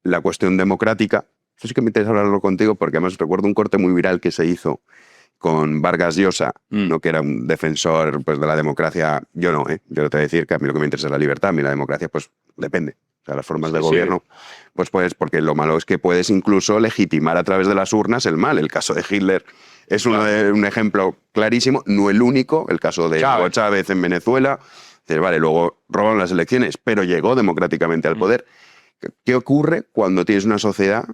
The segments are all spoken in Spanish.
la cuestión democrática, eso sí que me interesa hablarlo contigo, porque además recuerdo un corte muy viral que se hizo con Vargas Llosa, ¿no? Que era un defensor pues, de la democracia. Yo no, ¿eh? Yo te voy a decir que a mí lo que me interesa es la libertad, a mí la democracia pues depende. O sea, las formas de gobierno, pues puedes, porque lo malo es que puedes incluso legitimar a través de las urnas el mal. El caso de Hitler es un ejemplo clarísimo, no el único, el caso de Hugo Chávez en Venezuela. Dices, vale, luego robaron las elecciones, pero llegó democráticamente al poder. ¿Qué ocurre cuando tienes una sociedad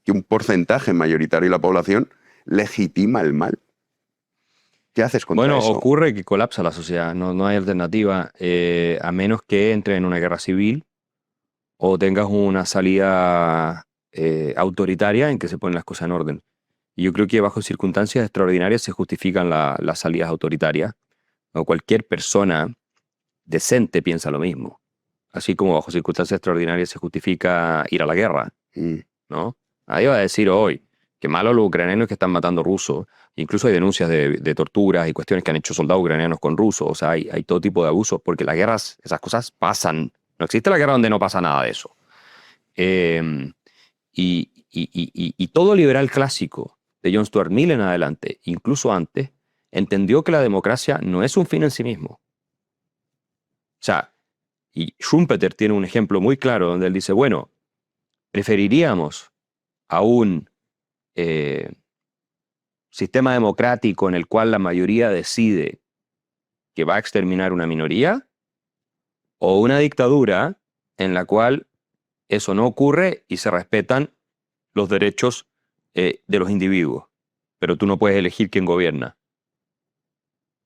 que un porcentaje mayoritario de la población legitima el mal? ¿Qué haces contra eso? Bueno, ocurre que colapsa la sociedad, no hay alternativa, a menos que entre en una guerra civil o tengas una salida autoritaria en que se ponen las cosas en orden. Y yo creo que bajo circunstancias extraordinarias se justifican las salidas autoritarias, o cualquier persona decente piensa lo mismo. Así como bajo circunstancias extraordinarias se justifica ir a la guerra, ¿no? Nadie va a decir hoy que malo los ucranianos que están matando rusos. Incluso hay denuncias de torturas y cuestiones que han hecho soldados ucranianos con rusos. O sea, hay todo tipo de abusos, porque las guerras, esas cosas pasan. No existe la guerra donde no pasa nada de eso. Y todo liberal clásico, de John Stuart Mill en adelante, incluso antes, entendió que la democracia no es un fin en sí mismo. O sea, y Schumpeter tiene un ejemplo muy claro donde él dice, bueno, preferiríamos a un sistema democrático en el cual la mayoría decide que va a exterminar una minoría, o una dictadura en la cual eso no ocurre y se respetan los derechos de los individuos, pero tú no puedes elegir quién gobierna.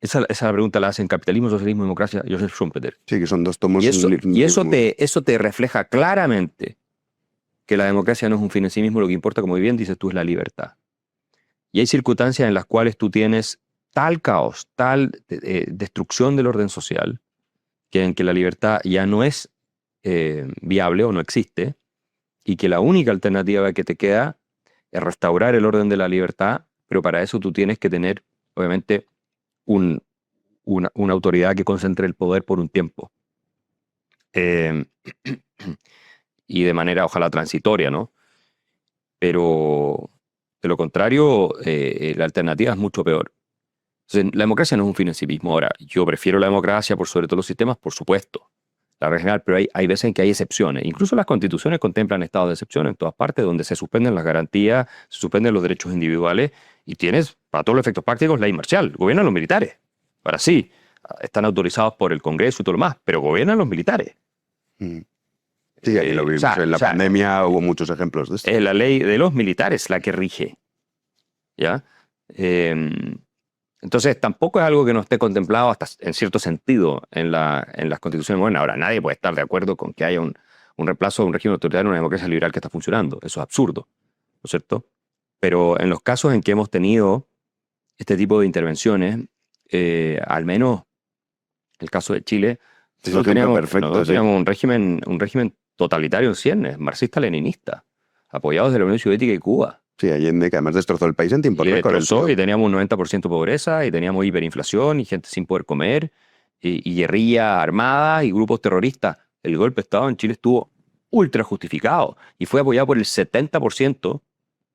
Esa pregunta la hacen Capitalismo, Socialismo y Democracia, Joseph Schumpeter. Sí, que son dos tomos. Y eso te refleja claramente que la democracia no es un fin en sí mismo, lo que importa, como bien dices tú, es la libertad. Y hay circunstancias en las cuales tú tienes tal caos, tal destrucción del orden social, que en que la libertad ya no es viable o no existe, y que la única alternativa que te queda es restaurar el orden de la libertad, pero para eso tú tienes que tener, obviamente, una autoridad que concentre el poder por un tiempo. Y de manera, ojalá, transitoria, ¿no? Pero, de lo contrario, la alternativa es mucho peor. Entonces, la democracia no es un fin en sí mismo. Ahora, yo prefiero la democracia por sobre todos los sistemas, por supuesto, la regional, pero hay veces en que hay excepciones. Incluso las constituciones contemplan estados de excepción en todas partes, donde se suspenden las garantías, se suspenden los derechos individuales, y tienes, para todos los efectos prácticos, ley marcial. Gobiernan los militares. Ahora sí, están autorizados por el Congreso y todo lo más, pero gobiernan los militares. Sí, ahí lo vimos. En la pandemia hubo muchos ejemplos de esto. Es la ley de los militares la que rige. ¿Ya? Entonces, tampoco es algo que no esté contemplado hasta en cierto sentido en las constituciones modernas. Ahora, nadie puede estar de acuerdo con que haya un reemplazo de un régimen autoritario en una democracia liberal que está funcionando. Eso es absurdo, ¿no es cierto? Pero en los casos en que hemos tenido este tipo de intervenciones, al menos el caso de Chile, nosotros teníamos un régimen totalitario en ciernes, marxista-leninista, apoyados de la Unión Soviética y Cuba. Sí, Allende, que además destrozó el país en tiempo récord. Y teníamos un 90% de pobreza, y teníamos hiperinflación, y gente sin poder comer, y guerrilla armada, y grupos terroristas. El golpe de Estado en Chile estuvo ultra justificado, y fue apoyado por el 70%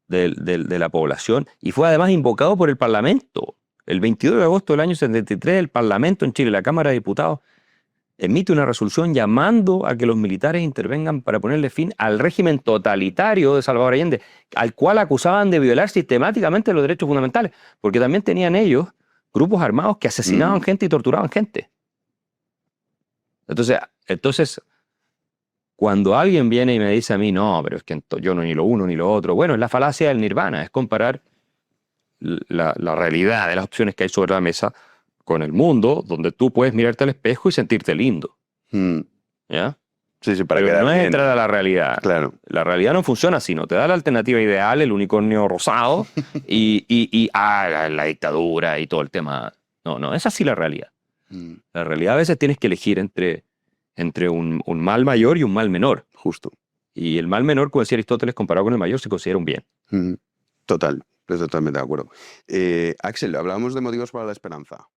de la población, y fue además invocado por el Parlamento. El 22 de agosto del año 73, el Parlamento en Chile, la Cámara de Diputados, emite una resolución llamando a que los militares intervengan para ponerle fin al régimen totalitario de Salvador Allende, al cual acusaban de violar sistemáticamente los derechos fundamentales, porque también tenían ellos grupos armados que asesinaban gente y torturaban gente. Entonces, cuando alguien viene y me dice a mí, no, pero es que yo no ni lo uno ni lo otro, bueno, es la falacia del nirvana, es comparar la realidad de las opciones que hay sobre la mesa con el mundo, donde tú puedes mirarte al espejo y sentirte lindo. ¿Ya? Sí, para pero quedar no es bien. Entrar a la realidad. Claro. La realidad no funciona así, no te da la alternativa ideal, el unicornio rosado y la dictadura y todo el tema. No, es así la realidad. La realidad a veces tienes que elegir entre un mal mayor y un mal menor. Justo. Y el mal menor, como decía Aristóteles, comparado con el mayor, se considera un bien. Total, estoy totalmente de acuerdo. Axel, hablábamos de motivos para la esperanza.